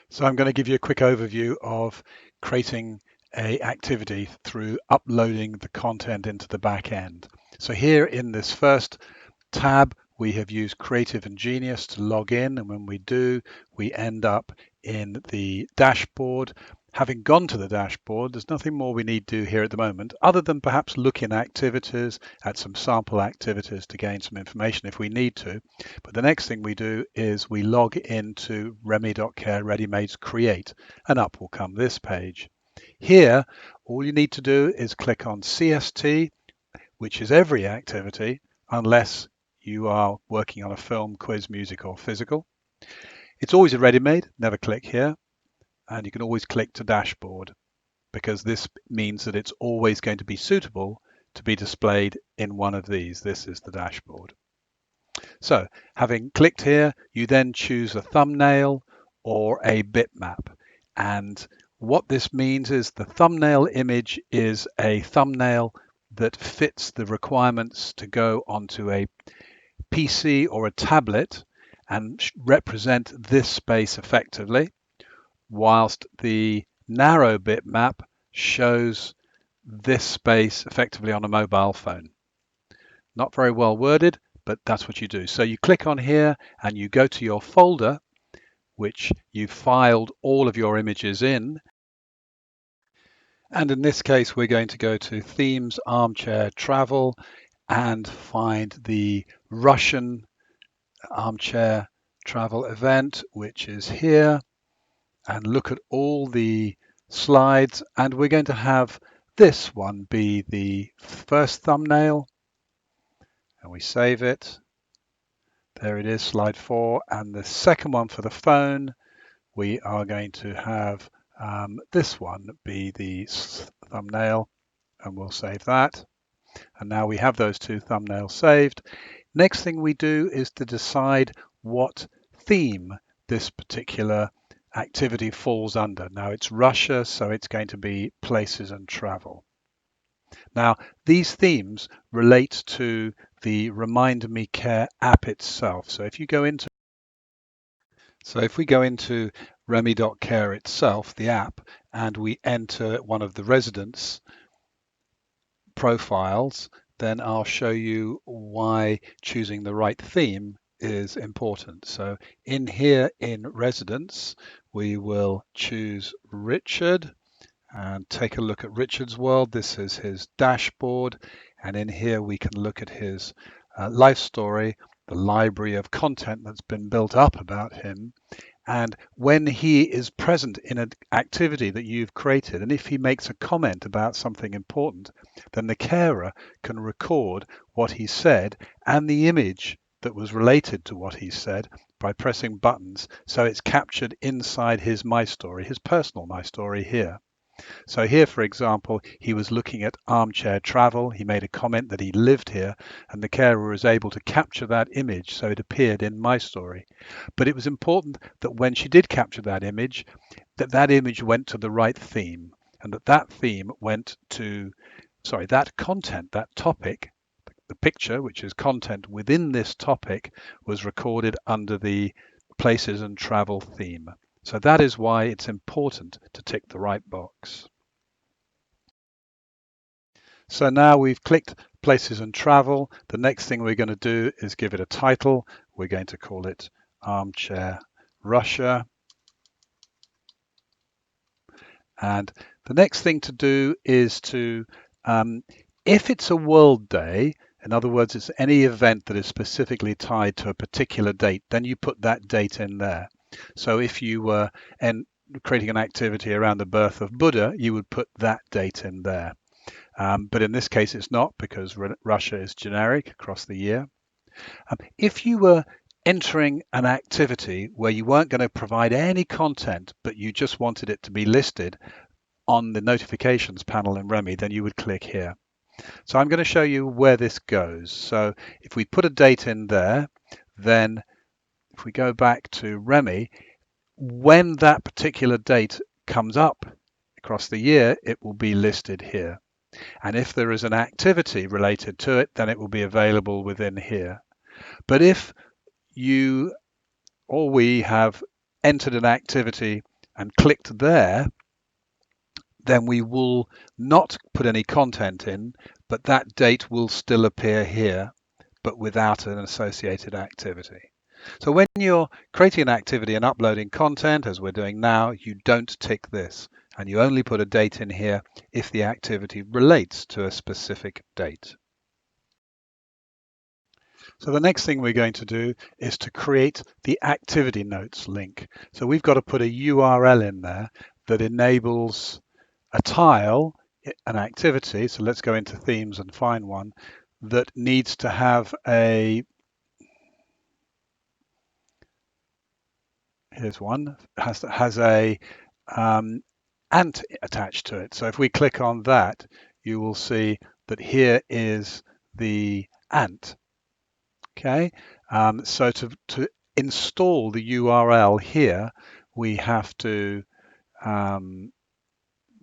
So I'm going to give you a quick overview of creating a activity through uploading the content into the back end. So here in this first tab, we have used Creative and Genius to log in, and when we do, we end up in the dashboard. Having gone to the dashboard, there's nothing more we need to do here at the moment, other than perhaps look in activities at some sample activities to gain some information if we need to. But the next thing we do is we log into reme.care ready-made create, and up will come this page. Here, all you need to do is click on CST, which is every activity, unless you are working on a film, quiz, music, or physical. It's always a ready-made, never click here. And you can always click to dashboard, because this means that it's always going to be suitable to be displayed in one of these. This is the dashboard. So having clicked here, you then choose a thumbnail or a bitmap. And what this means is the thumbnail image is a thumbnail that fits the requirements to go onto a PC or a tablet and represent this space effectively, whilst the narrow bitmap shows this space effectively on a mobile phone. Not very well worded, but that's what you do. So you click on here and you go to your folder, which you've filed all of your images in. And in this case, we're going to go to Themes, Armchair, Travel, and find the Russian armchair travel event, which is here, and look at all the slides. And we're going to have this one be the first thumbnail, and we save it. There it is, slide 4. And the second one for the phone, we are going to have this one be the thumbnail, and we'll save that. And now we have those two thumbnails saved. Next thing we do is to decide what theme this particular activity falls under. Now it's Russia, so it's going to be places and travel. Now these themes relate to the Remind Me Care app itself. So if we go into reme.care itself, the app, and we enter one of the residents profiles, then I'll show you why choosing the right theme is important. So in here in residence, we will choose Richard and take a look at Richard's world. This is his dashboard, and in here we can look at his life story, the library of content that's been built up about him. And when he is present in an activity that you've created, and if he makes a comment about something important, then the carer can record what he said and the image that was related to what he said by pressing buttons. So it's captured inside his My Story, his personal My Story here. So here, for example, he was looking at armchair travel. He made a comment that he lived here, and the carer was able to capture that image so it appeared in My Story. But it was important that when she did capture that image, that image went to the right theme, and that theme went to, that content, that topic, the picture, which is content within this topic, was recorded under the places and travel theme. So that is why it's important to tick the right box. So now we've clicked places and travel. The next thing we're going to do is give it a title. We're going to call it Armchair Russia. And the next thing to do is to, if it's a world day, in other words, it's any event that is specifically tied to a particular date, then you put that date in there. So if you were creating an activity around the birth of Buddha, you would put that date in there. But in this case, it's not, because Russia is generic across the year. If you were entering an activity where you weren't going to provide any content, but you just wanted it to be listed on the notifications panel in Reme, then you would click here. So I'm going to show you where this goes. So if we put a date in there, then if we go back to Reme, when that particular date comes up across the year, it will be listed here. And if there is an activity related to it, then it will be available within here. But if you or we have entered an activity and clicked there, then we will not put any content in, but that date will still appear here, but without an associated activity. So when you're creating an activity and uploading content, as we're doing now, you don't tick this, and you only put a date in here if the activity relates to a specific date. So the next thing we're going to do is to create the activity notes link. So we've got to put a URL in there that enables a tile, an activity. So let's go into themes and find one that needs to have here's one, has a ant attached to it. So if we click on that, you will see that here is the ant. Okay, so to install the URL here, we have to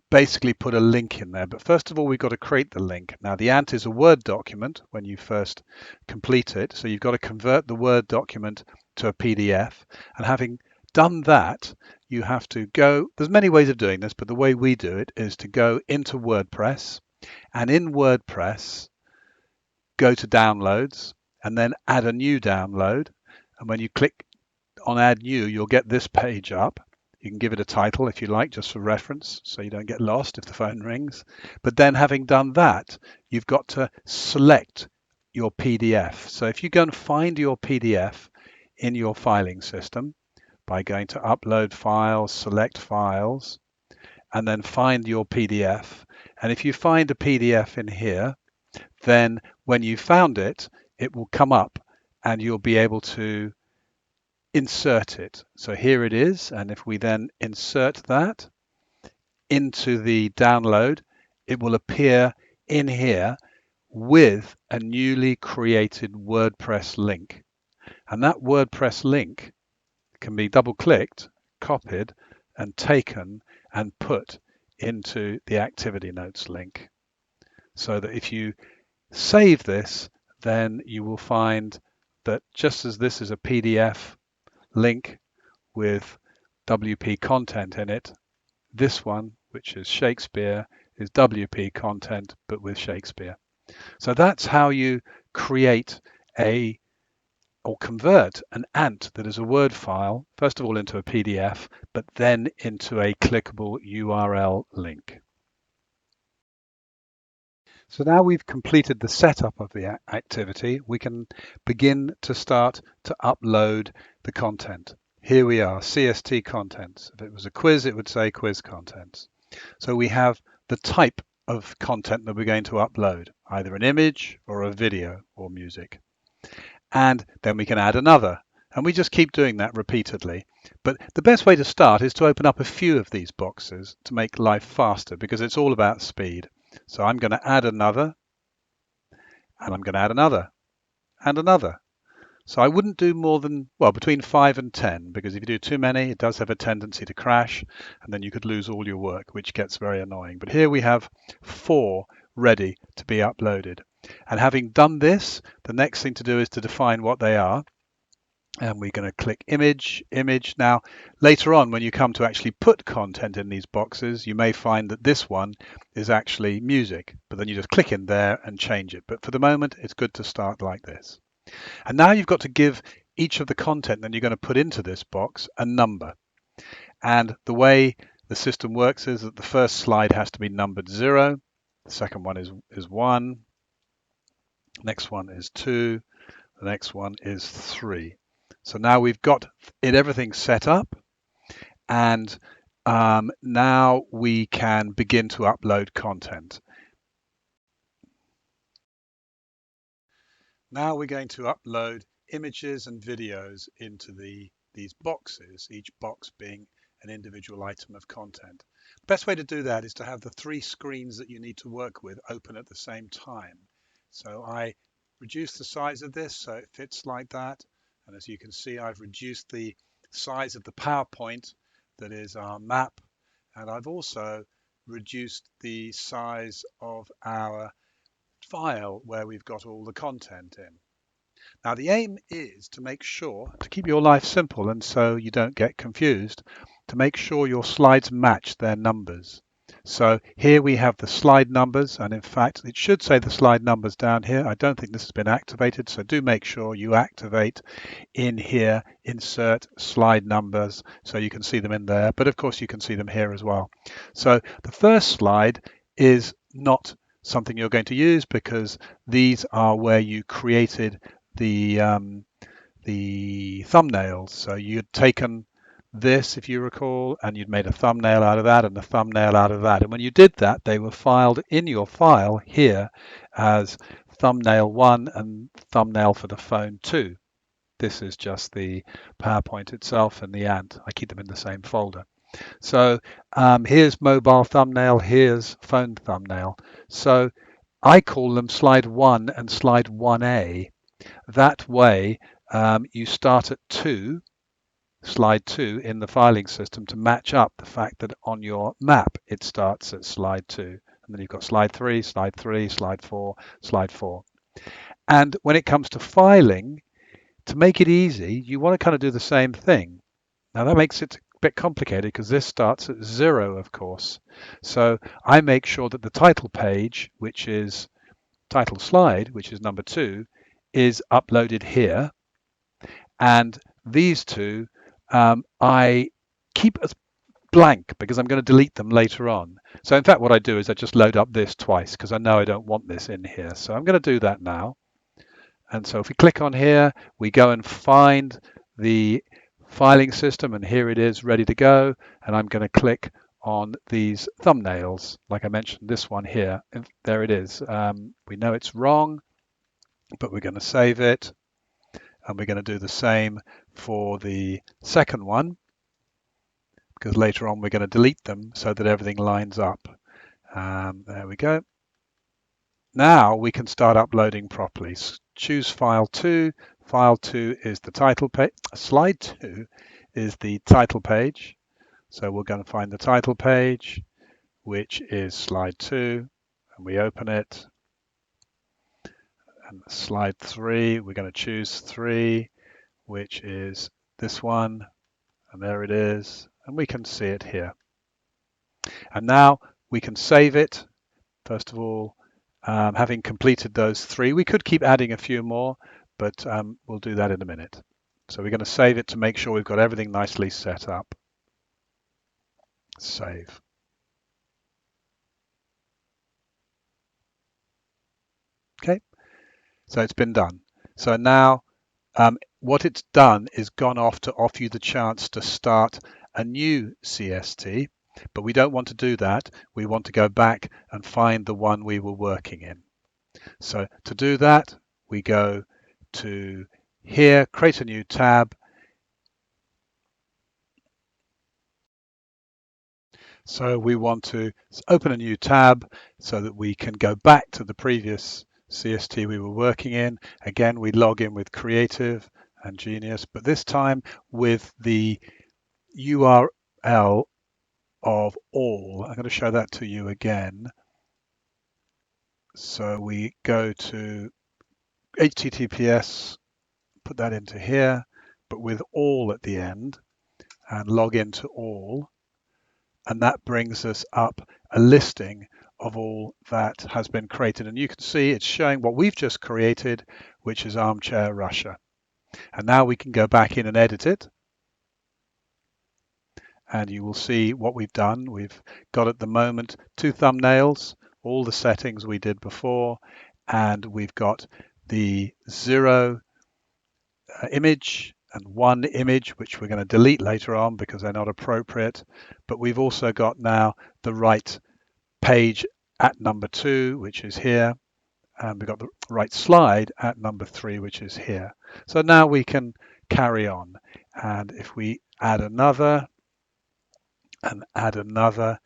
basically put a link in there. But first of all, we've got to create the link. Now, the ant is a Word document when you first complete it. So you've got to convert the Word document to a PDF. And having done that, you have to go, there's many ways of doing this, but the way we do it is to go into WordPress, and in WordPress, go to downloads and then add a new download. And when you click on add new, you'll get this page up. You can give it a title if you like, just for reference, so you don't get lost if the phone rings. But then having done that, you've got to select your PDF. So if you go and find your PDF in your filing system by going to upload files, select files, and then find your PDF. And if you find a PDF in here, then when you found it, it will come up and you'll be able to insert it. So here it is. And if we then insert that into the download, it will appear in here with a newly created WordPress link. And that WordPress link can be double clicked, copied and taken and put into the activity notes link. So that if you save this, then you will find that just as this is a PDF link with WP content in it, this one, which is Shakespeare, is WP content but with Shakespeare. So that's how you create or convert an ant that is a Word file, first of all into a PDF, but then into a clickable URL link. So now we've completed the setup of the activity, we can begin to start to upload the content. Here we are, CST contents. If it was a quiz, it would say quiz contents. So we have the type of content that we're going to upload, either an image or a video or music. And then we can add another. And we just keep doing that repeatedly. But the best way to start is to open up a few of these boxes to make life faster, because it's all about speed. So I'm going to add another, and I'm going to add another, and another. So I wouldn't do more than, well, between 5 and 10, because if you do too many, it does have a tendency to crash, and then you could lose all your work, which gets very annoying. But here we have 4 ready to be uploaded. And having done this, the next thing to do is to define what they are. And we're going to click image, image. Now, later on, when you come to actually put content in these boxes, you may find that this one is actually music, but then you just click in there and change it. But for the moment, it's good to start like this. And now you've got to give each of the content that you're going to put into this box a number. And the way the system works is that the first slide has to be numbered 0. The second one is 1. Next one is 2. The next one is 3. So now we've got everything set up, and now we can begin to upload content. Now we're going to upload images and videos into these boxes, each box being an individual item of content. The best way to do that is to have the 3 screens that you need to work with open at the same time. So I reduce the size of this so it fits like that. And as you can see, I've reduced the size of the PowerPoint that is our map. And I've also reduced the size of our file where we've got all the content in. Now, the aim is to make sure to keep your life simple and so you don't get confused, to make sure your slides match their numbers. So here we have the slide numbers, and in fact it should say the slide numbers down here. I don't think this has been activated, so do make sure you activate in here, insert slide numbers, so you can see them in there, but of course you can see them here as well. So the first slide is not something you're going to use because these are where you created the thumbnails. So you'd taken this, if you recall, and you'd made a thumbnail out of that and a thumbnail out of that. And when you did that, they were filed in your file here as thumbnail 1 and thumbnail for the phone 2. This is just the PowerPoint itself and the ant. I keep them in the same folder. So here's mobile thumbnail, here's phone thumbnail. So I call them slide 1 and slide 1A. That way you start at 2, slide 2 in the filing system to match up the fact that on your map it starts at slide 2. And then you've got slide 3, slide 3, slide 4, slide 4. And when it comes to filing, to make it easy, you want to kind of do the same thing. Now that makes it a bit complicated because this starts at 0, of course. So I make sure that the title page, which is title slide, which is number 2, is uploaded here. And these two I keep as blank because I'm going to delete them later on. So in fact, what I do is I just load up this twice because I know I don't want this in here. So I'm going to do that now. And so if we click on here, we go and find the filing system, and here it is ready to go. And I'm going to click on these thumbnails. Like I mentioned, this one here, and there it is. We know it's wrong, but we're going to save it. And we're going to do the same for the second one, because later on we're going to delete them so that everything lines up. There we go. Now we can start uploading properly. Choose file 2. File 2 is the title page. Slide 2 is the title page. So we're going to find the title page, which is slide 2, and we open it. And slide 3, we're going to choose 3, which is this one, and there it is, and we can see it here. And now we can save it. First of all, having completed those 3, we could keep adding a few more, but we'll do that in a minute. So we're going to save it to make sure we've got everything nicely set up. Save. Okay, so it's been done. So now what it's done is gone off to offer you the chance to start a new CST, but we don't want to do that. We want to go back and find the one we were working in. So to do that, we go to here, create a new tab. So we want to open a new tab so that we can go back to the previous CST we were working in. Again, we log in with Creative and Genius, but this time with the URL of all. I'm going to show that to you again. So we go to HTTPS, put that into here, but with all at the end, and log into all. And that brings us up a listing of all that has been created. And you can see it's showing what we've just created, which is Armchair Russia. And now we can go back in and edit it. And you will see what we've done. We've got at the moment 2 thumbnails, all the settings we did before, and we've got the 0 image and 1 image, which we're going to delete later on because they're not appropriate. But we've also got now the right page at number 2, which is here, and we've got the right slide at number 3, which is here. So now we can carry on. And if we add another and add another,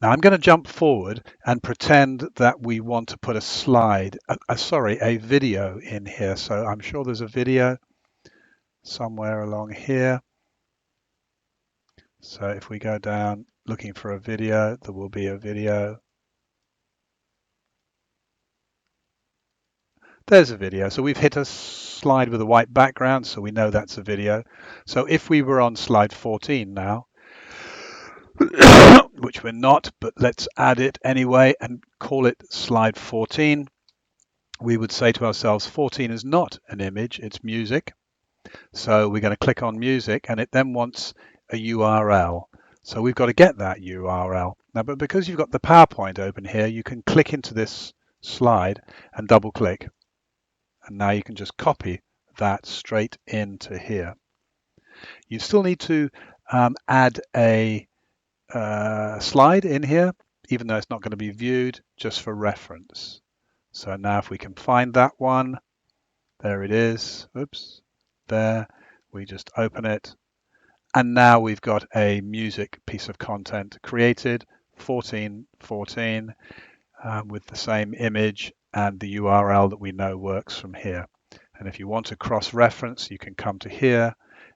now I'm going to jump forward and pretend that we want to put a slide, a video in here. So I'm sure there's a video somewhere along here. So if we go down looking for a video, there will be a video. There's a video. So we've hit a slide with a white background, so we know that's a video. So if we were on slide 14 now, which we're not, but let's add it anyway and call it slide 14. We would say to ourselves, 14 is not an image, it's music. So we're going to click on music, and it then wants a URL. So we've got to get that URL. Now, but because you've got the PowerPoint open here, you can click into this slide and double click. And now you can just copy that straight into here. You still need to add a slide in here, even though it's not going to be viewed, just for reference. So now if we can find that one, there it is. Oops, there. We just open it. And now we've got a music piece of content created, 1414, with the same image and the URL that we know works from here. And if you want to cross-reference, you can come to here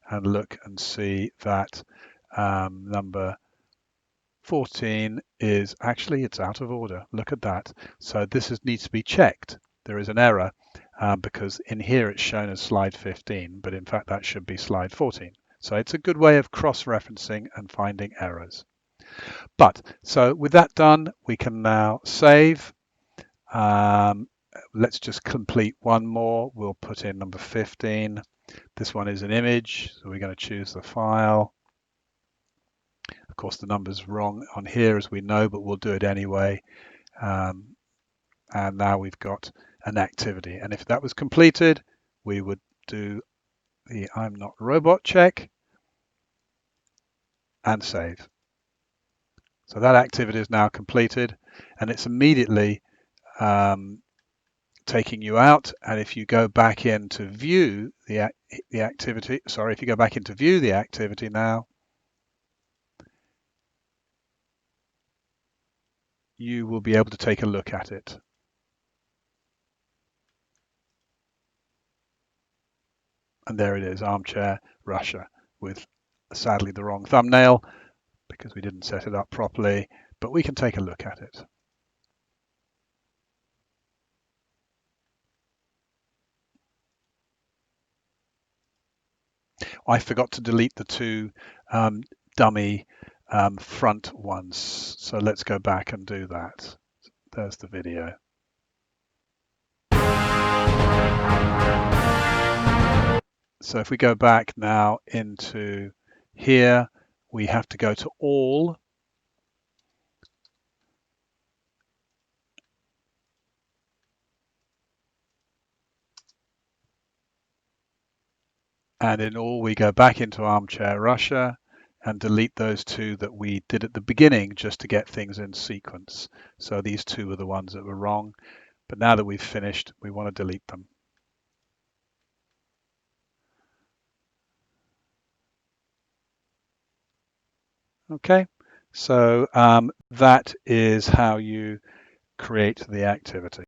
and look and see that number 14 is actually, it's out of order. Look at that. So needs to be checked. There is an error because in here it's shown as slide 15, but in fact that should be slide 14. So it's a good way of cross-referencing and finding errors. So with that done, we can now save. Let's just complete one more. We'll put in number 15. This one is an image, so we're going to choose the file. Of course, the number's wrong on here, as we know, but we'll do it anyway. And now we've got an activity. And if that was completed, we would do the I'm not robot check and save. So that activity is now completed, and it's immediately taking you out. And if you go back in to view the activity, if you go back in to view the activity now, you will be able to take a look at it. And there it is, Armchair Russia, with sadly the wrong thumbnail because we didn't set it up properly, but we can take a look at it. I forgot to delete the two dummy front ones, so let's go back and do that. There's the video. So if we go back now into here, we have to go to all. And in all, we go back into Armchair Russia and delete those two that we did at the beginning just to get things in sequence. So these two were the ones that were wrong. But now that we've finished, we want to delete them. Okay, so that is how you create the activity.